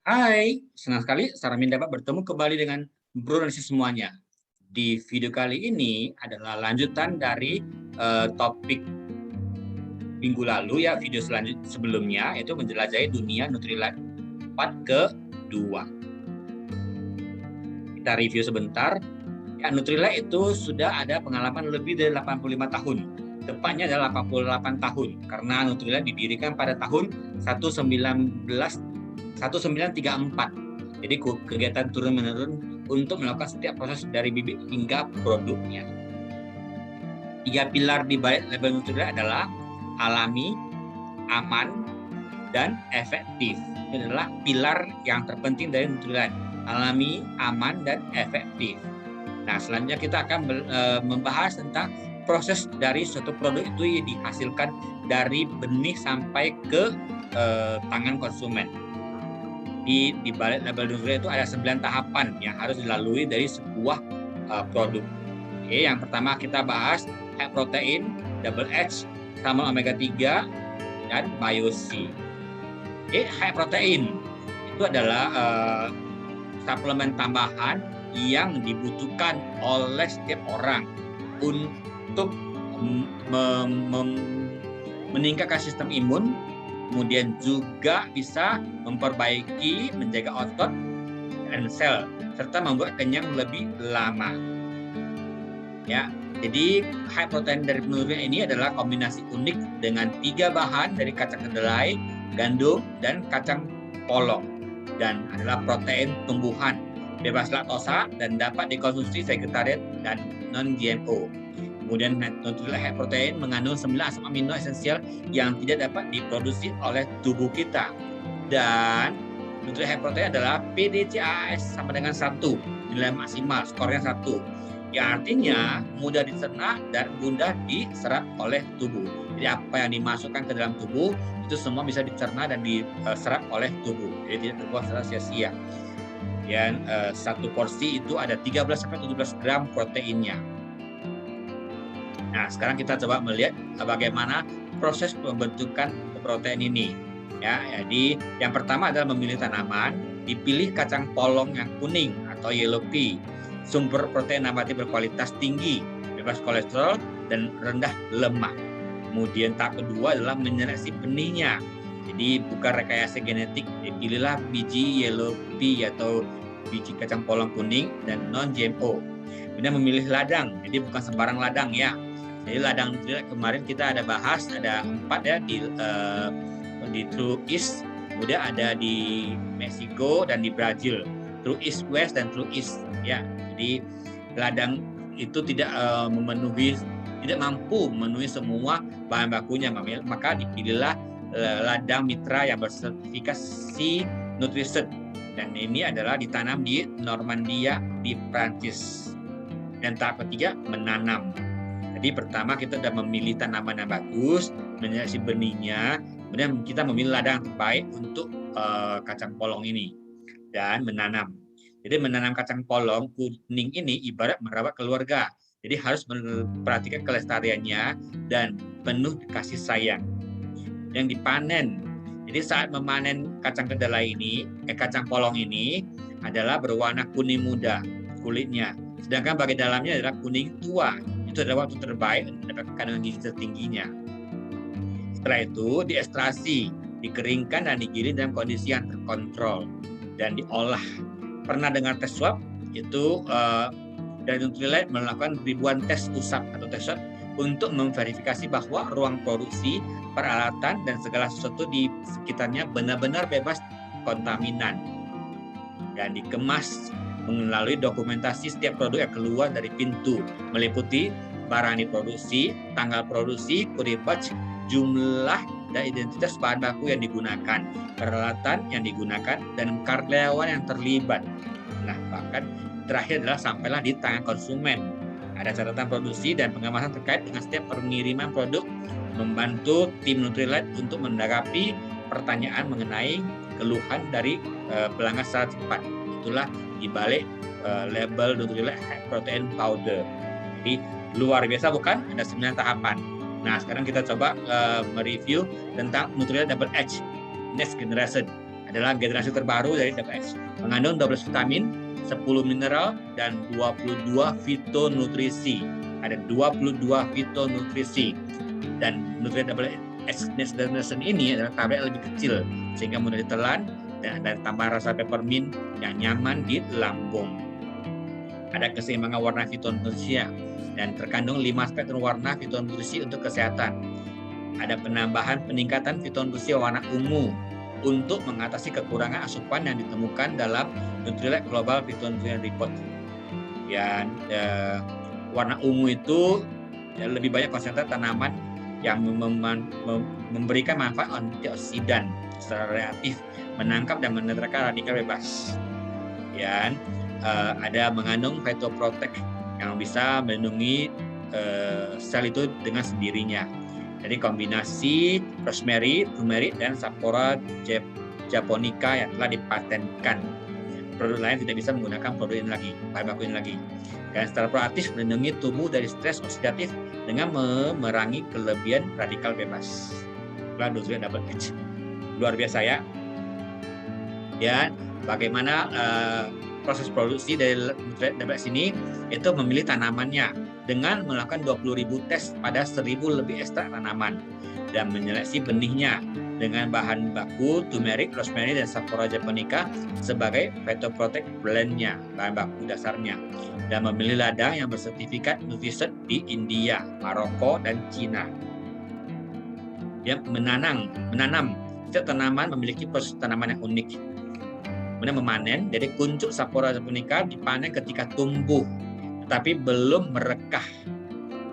Hai, senang sekali Saramin dapat bertemu kembali dengan Bro dan semuanya. Di video kali ini adalah lanjutan dari topik minggu lalu ya, video sebelumnya yaitu menjelajahi dunia Nutrilite part kedua. Kita review sebentar. Ya, Nutrilite itu sudah ada pengalaman lebih dari 85 tahun. Tepatnya adalah 88 tahun karena Nutrilite didirikan pada tahun 1934. Jadi kegiatan turun-menurun untuk melakukan setiap proses dari bibit hingga produknya. 3 pilar di balik label Nutrilite adalah alami, aman, dan efektif. Ini adalah pilar yang terpenting dari Nutrilite. Alami, aman, dan efektif. Nah, selanjutnya kita akan membahas tentang proses dari suatu produk itu yang dihasilkan dari benih sampai ke tangan konsumen. Di balik label Nutrilite itu ada 9 tahapan yang harus dilalui dari sebuah produk. Oke, yang pertama kita bahas high protein, double H, sama omega 3 dan BioC. Oke, high protein itu adalah suplemen tambahan yang dibutuhkan oleh setiap orang untuk meningkatkan sistem imun, kemudian juga bisa memperbaiki, menjaga otot dan sel, serta membuat kenyang lebih lama. Ya, jadi high protein dari Nutrilite ini adalah kombinasi unik dengan 3 bahan dari kacang kedelai, gandum, dan kacang polong, dan adalah protein tumbuhan, bebas laktosa, dan dapat dikonsumsi vegetarian dan non-GMO. Kemudian Nutrilite high protein mengandung 9 asam amino esensial yang tidak dapat diproduksi oleh tubuh kita. Dan Nutrilite high protein adalah PDCAAS sama dengan 1, nilai maksimal, skornya 1. Yang artinya mudah dicerna dan mudah diserap oleh tubuh. Jadi apa yang dimasukkan ke dalam tubuh itu semua bisa dicerna dan diserap oleh tubuh. Jadi tidak terbuang secara sia-sia. Dan satu porsi itu ada 13-17 gram proteinnya. Nah, sekarang kita coba melihat bagaimana proses pembentukan protein ini. Ya, jadi yang pertama adalah memilih tanaman, dipilih kacang polong yang kuning atau yellow pea. Sumber protein nabati berkualitas tinggi, bebas kolesterol, dan rendah lemak. Kemudian tahap kedua adalah menyeleksi benihnya. Jadi bukan rekayasa genetik, dipilihlah biji yellow pea atau biji kacang polong kuning dan non-GMO. Kemudian memilih ladang, jadi bukan sembarang ladang ya. Jadi ladang kemarin kita ada bahas, ada 4 ya di True East, kemudian ada di Meksiko dan di Brazil. True East West dan True East ya. Jadi ladang itu tidak mampu memenuhi semua bahan bakunya, maka dipilihlah ladang mitra yang bersertifikasi Nutrisert, dan ini adalah ditanam di Normandia di Prancis. Dan tahap ketiga menanam. Jadi pertama kita sudah memilih tanaman yang bagus, menyeleksi benihnya, kemudian kita memilih ladang terbaik untuk kacang polong ini dan menanam. Jadi menanam kacang polong kuning ini ibarat merawat keluarga. Jadi harus memperhatikan kelestariannya dan penuh kasih sayang. Yang dipanen. Jadi saat memanen kacang kedelai ini, kacang polong ini adalah berwarna kuning muda kulitnya. Sedangkan bagian dalamnya adalah kuning tua. Itu adalah waktu terbaik untuk mendapatkan kandungan gizi tertingginya. Setelah itu diekstrasi, dikeringkan dan digiling dalam kondisi yang terkontrol dan diolah. Pernah dengar tes swab? Itu dari Nutrilite melakukan ribuan tes usap atau tes swab untuk memverifikasi bahwa ruang produksi, peralatan, dan segala sesuatu di sekitarnya benar-benar bebas kontaminan. Dan dikemas melalui dokumentasi setiap produk yang keluar dari pintu, meliputi barang diproduksi, tanggal produksi, kode batch, jumlah dan identitas bahan baku yang digunakan, peralatan yang digunakan, dan karyawan yang terlibat. Nah, bahkan terakhir adalah sampailah di tangan konsumen. Ada catatan produksi dan pengawasan terkait dengan setiap pengiriman produk, membantu tim Nutrilite untuk menanggapi pertanyaan mengenai keluhan dari pelanggan secara cepat. Itulah dibalik label Nutrilite High Protein Powder. Jadi luar biasa bukan? Ada 9 tahapan. Nah, sekarang kita coba mereview tentang Nutrilite Double H Next Generation. adalah generasi terbaru dari WH. Mengandung 12 vitamin, 10 mineral, dan 22 fitonutrisi. Ada 22 fitonutrisi. Dan Nutrien WH Next Generation ini adalah tablet yang lebih kecil, sehingga mudah ditelan dan ada tambahan rasa peppermint yang nyaman di lambung. Ada keseimbangan warna fitonutrisi dan terkandung 5 spektrum warna fitonutrisi untuk kesehatan. Ada peningkatan fitonutrisi warna ungu untuk mengatasi kekurangan asupan yang ditemukan dalam Nutrilite Global Phytonutrient Report. Warna ungu itu lebih banyak konsentrasi tanaman yang memberikan manfaat antioksidan secara reaktif, menangkap dan menetralkan radikal bebas. Ada mengandung phytoprotect yang bisa melindungi sel itu dengan sendirinya. Jadi kombinasi rosemary, turmeric, dan Sapoura japonica yang telah dipatenkan. Produk lain tidak bisa menggunakan produk ini lagi, bahan baku ini lagi. Dan secara proaktif melindungi tubuh dari stres oksidatif dengan memerangi kelebihan radikal bebas. Nutrien WH. Luar biasa ya. Bagaimana proses produksi dari Nutrien WH ini? Itu memilih tanamannya dengan melakukan 20.000 tes pada 1.000 lebih ekstrak tanaman dan menyeleksi benihnya dengan bahan baku turmeric, rosemary, dan Sapoura japonica sebagai phytoprotect blend-nya, bahan baku dasarnya, dan memilih ladang yang bersertifikat NutriCert di India, Maroko, dan Cina. Menanam. Setiap tanaman memiliki proses tanaman yang unik. Kemudian memanen, jadi kuncup Sapoura japonica dipanen ketika tumbuh, tetapi belum merekah.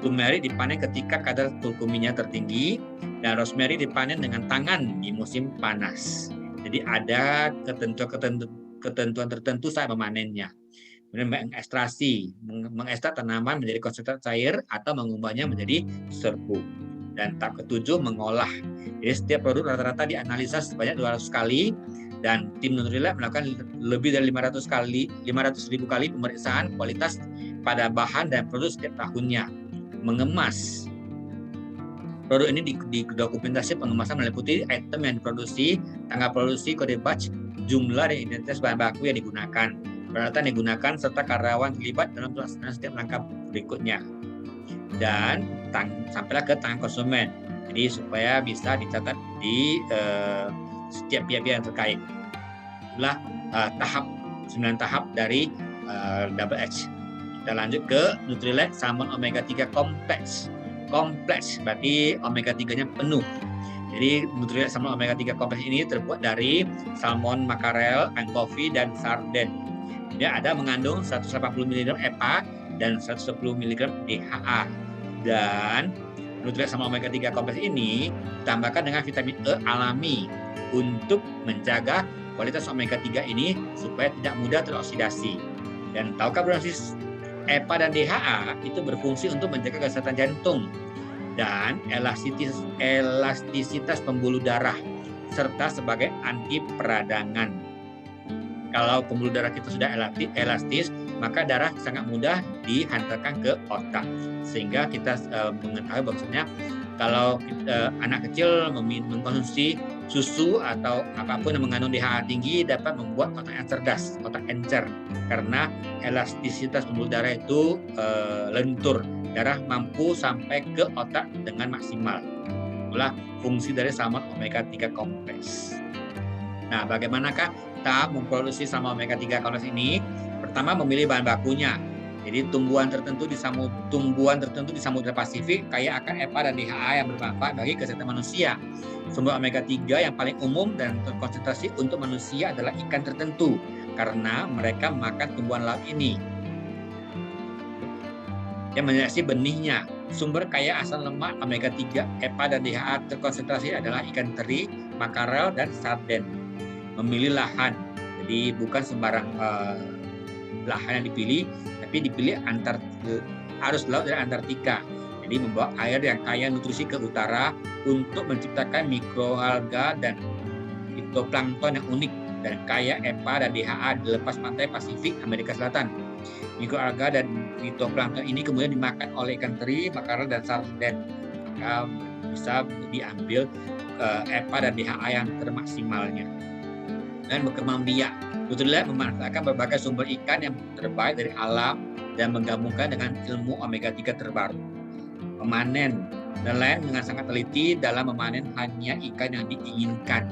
Turmeric dipanen ketika kadar kurkuminnya tertinggi, dan rosemary dipanen dengan tangan di musim panas. Jadi ada ketentuan tertentu saat memanennya. Kemudian mengekstrak tanaman menjadi konsentrat cair atau mengubahnya menjadi serbuk. Dan tahap ketujuh, mengolah. Jadi setiap produk rata-rata dianalisa sebanyak 200 kali, dan tim Nutrilite melakukan lebih dari 500.000 kali pemeriksaan kualitas pada bahan dan produk setiap tahunnya. Mengemas. Produk ini didokumentasi pengemasan meliputi item yang diproduksi, tanggal produksi, kode batch, jumlah dan identitas bahan baku yang digunakan, peralatan yang digunakan, serta karyawan terlibat dalam pelaksanaan setiap langkah berikutnya. Dan sampailah ke tangan konsumen. Jadi supaya bisa dicatat di setiap pihak-pihak yang terkait. Itulah 9 tahap dari WH. Kita lanjut ke Nutrilite Salmon Omega 3 Complex. Kompleks berarti omega 3-nya penuh. Jadi Nutrilite Salmon Omega 3 Kompleks ini terbuat dari salmon, makarel, anchovy, dan sarden. Dia ada mengandung 180 mg EPA dan 110 mg DHA. Dan Nutrilite Salmon Omega 3 Kompleks ini ditambahkan dengan vitamin E alami untuk menjaga kualitas omega 3 ini supaya tidak mudah teroksidasi. Dan tahukah Bronsis, EPA dan DHA itu berfungsi untuk menjaga kesehatan jantung dan elastisitas pembuluh darah serta sebagai anti peradangan. Kalau pembuluh darah kita sudah elastis, maka darah sangat mudah dihantarkan ke otak. Sehingga kita mengetahui bahwasanya kalau anak kecil mengkonsumsi susu atau apapun yang mengandung DHA tinggi dapat membuat otak yang cerdas, otak encer, karena elastisitas pembuluh darah itu lentur, darah mampu sampai ke otak dengan maksimal. Itulah fungsi dari salmon omega 3 kompleks. Nah, bagaimanakah kita memproduksi salmon omega 3 kompleks ini? Pertama, memilih bahan bakunya. Jadi tumbuhan tertentu di Samudra Pasifik kaya akan EPA dan DHA yang bermanfaat bagi kesehatan manusia. Sumber omega 3 yang paling umum dan terkonsentrasi untuk manusia adalah ikan tertentu karena mereka makan tumbuhan laut ini. Yang menyeleksi benihnya. Sumber kaya asam lemak omega 3, EPA dan DHA terkonsentrasi adalah ikan teri, makarel, dan sarden. Memilih lahan. Jadi bukan sembarang lahan yang dipilih, tapi dipilih arus laut dari Antartika. Jadi membawa air yang kaya nutrisi ke utara untuk menciptakan mikroalga dan fitoplankton yang unik dan kaya EPA dan DHA di lepas pantai Pasifik Amerika Selatan. Mikroalga dan fitoplankton ini kemudian dimakan oleh ikan teri, makarel, dan sarden. Maka bisa diambil EPA dan DHA yang termaksimalnya. dan berkembang biak. Nutrilite memanfaatkan berbagai sumber ikan yang terbaik dari alam dan menggabungkan dengan ilmu omega 3 terbaru. Memanen, nelayan dengan sangat teliti dalam memanen hanya ikan yang diinginkan.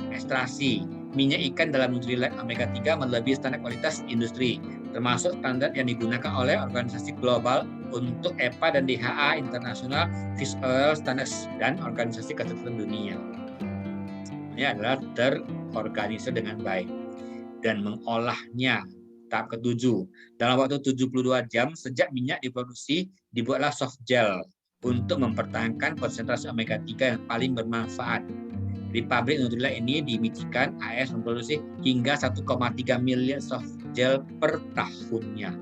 Ekstraksi, minyak ikan dalam Nutrilite omega 3 melebihi standar kualitas industri, termasuk standar yang digunakan oleh organisasi global untuk EPA dan DHA International Fish Oil Standards dan Organisasi Kesehatan Dunia. Ini adalah terorganisir dengan baik dan mengolahnya. Tahap ke-7, dalam waktu 72 jam sejak minyak diproduksi, dibuatlah soft gel untuk mempertahankan konsentrasi omega 3 yang paling bermanfaat. Di pabrik Nutrilite ini di Michigan, AS memproduksi hingga 1,3 miliar soft gel per tahunnya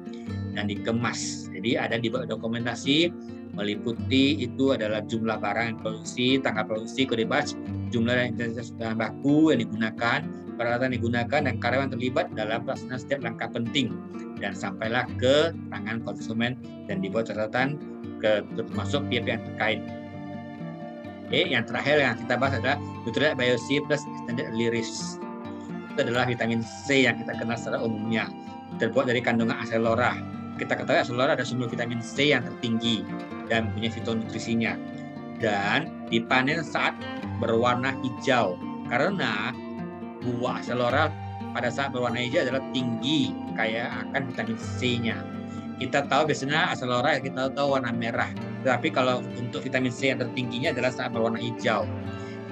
dan dikemas. Jadi ada di dokumentasi meliputi itu adalah jumlah barang yang produksi, tanggal produksi, kode batch, jumlah dan intensitas bahan baku yang digunakan, peralatan yang digunakan, dan karyawan terlibat dalam pelaksanaan setiap langkah penting dan sampailah ke tangan konsumen dan dibuat catatan termasuk pihak-pihak yang terkait. Oke, yang terakhir yang kita bahas adalah Nutrilite Bio-C plus Extended Release. Itu adalah vitamin C yang kita kenal secara umumnya, terbuat dari kandungan acelora. Kita ketahui acelora ada sumber vitamin C yang tertinggi dan punya fitonutrisinya, dan dipanen saat berwarna hijau karena buah acelora pada saat berwarna hijau adalah tinggi kaya akan vitamin C-nya. Kita tahu biasanya acelora kita tahu warna merah, tapi kalau untuk vitamin C yang tertingginya adalah saat berwarna hijau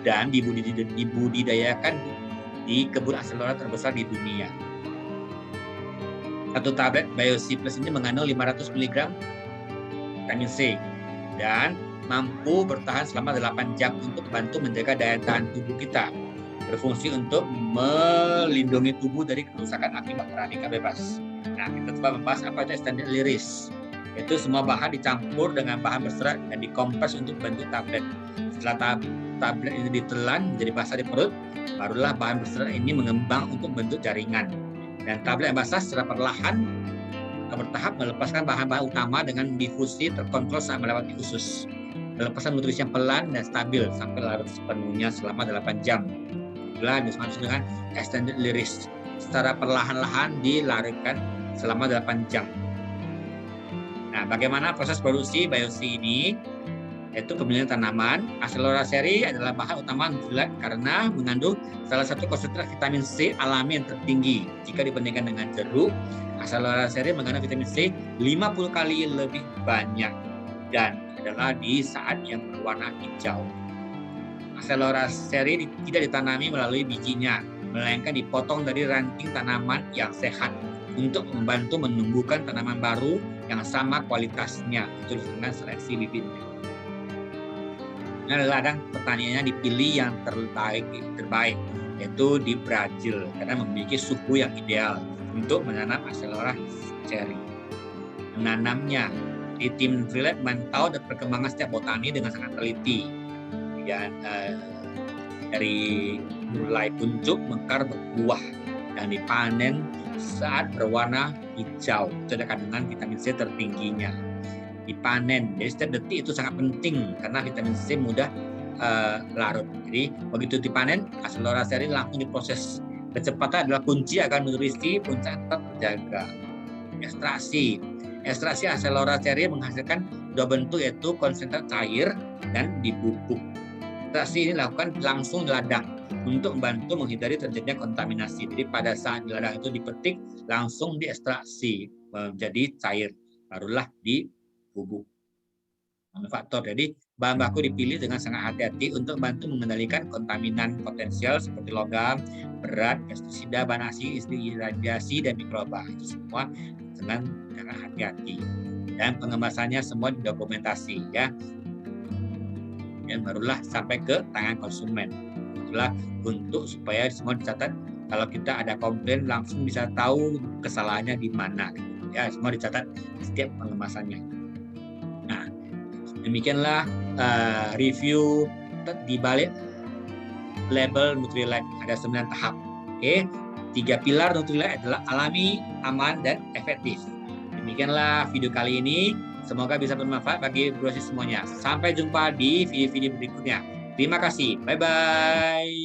dan dibudidayakan di kebun acelora terbesar di dunia. Satu tablet Bio-C Plus ini mengandung 500 mg vitamin C dan mampu bertahan selama 8 jam untuk membantu menjaga daya tahan tubuh kita, berfungsi untuk melindungi tubuh dari kerusakan akibat radikal bebas. Nah, kita coba membahas apa itu extended release. Itu semua bahan dicampur dengan bahan berserat dan dikompres untuk bentuk tablet. Setelah tablet ini ditelan menjadi basah di perut, barulah bahan berserat ini mengembang untuk bentuk jaringan. Dan tablet yang basah secara perlahan bertahap melepaskan bahan-bahan utama dengan difusi terkontrol saat melewati usus. Pelepasan nutrisi yang pelan dan stabil sampai larut sepenuhnya selama 8 jam. Itulah disebut dengan extended release. Secara perlahan-lahan dilarutkan selama 8 jam. Nah, bagaimana proses produksi Bio-C ini? Yaitu pemilihan tanaman. Acelora seri adalah bahan utama Nutrilite karena mengandung salah satu konsentrat vitamin C alami yang tertinggi. Jika dibandingkan dengan jeruk, Acelora seri mengandung vitamin C 50 kali lebih banyak dan adalah di saat yang berwarna hijau. Acelora seri tidak ditanami melalui bijinya, melainkan dipotong dari ranting tanaman yang sehat untuk membantu menumbuhkan tanaman baru yang sama kualitasnya. Itu disebut seleksi bibit. Nah, ladang pertaniannya dipilih yang terbaik, yaitu di Brazil karena memiliki suhu yang ideal untuk menanam Acelora seri. Menanamnya, di tim Nutrilite memantau dan perkembangan setiap botani dengan sangat teliti. Dan dari mulai kuncup, mekar, berbuah dan dipanen saat berwarna hijau. Itu ada kandungan vitamin C tertingginya. Dipanen, jadi setiap detik itu sangat penting karena vitamin C mudah larut. Jadi begitu dipanen, Acelora seri langsung diproses. Kecepatan adalah kunci agar nutrisi puncak tetap terjaga. Ekstraksi Acelora seri menghasilkan dua bentuk, yaitu konsentrat cair dan dibubuk. Ekstraksi ini dilakukan langsung di ladang untuk membantu menghindari terjadinya kontaminasi. Jadi pada saat di ladang itu dipetik, langsung diekstraksi menjadi cair, barulah dibubuk. Manufaktur. Jadi bahan baku dipilih dengan sangat hati-hati untuk membantu mengendalikan kontaminan potensial seperti logam, berat, pestisida, bahan asing, radiasi, dan mikroba. Itu semua dengan hati-hati. Dan pengemasannya semua didokumentasi, ya. Dan barulah sampai ke tangan konsumen. Itulah untuk supaya semua dicatat. Kalau kita ada komplain langsung bisa tahu kesalahannya di mana. Ya, semua dicatat setiap pengemasannya. Nah, demikianlah review di balik label Nutrilite. Ada 9 tahap. Oke, 3 pilar Nutrilite adalah alami, aman, dan efektif. Demikianlah video kali ini. Semoga bisa bermanfaat bagi Brosis semuanya. Sampai jumpa di video-video berikutnya. Terima kasih. Bye-bye.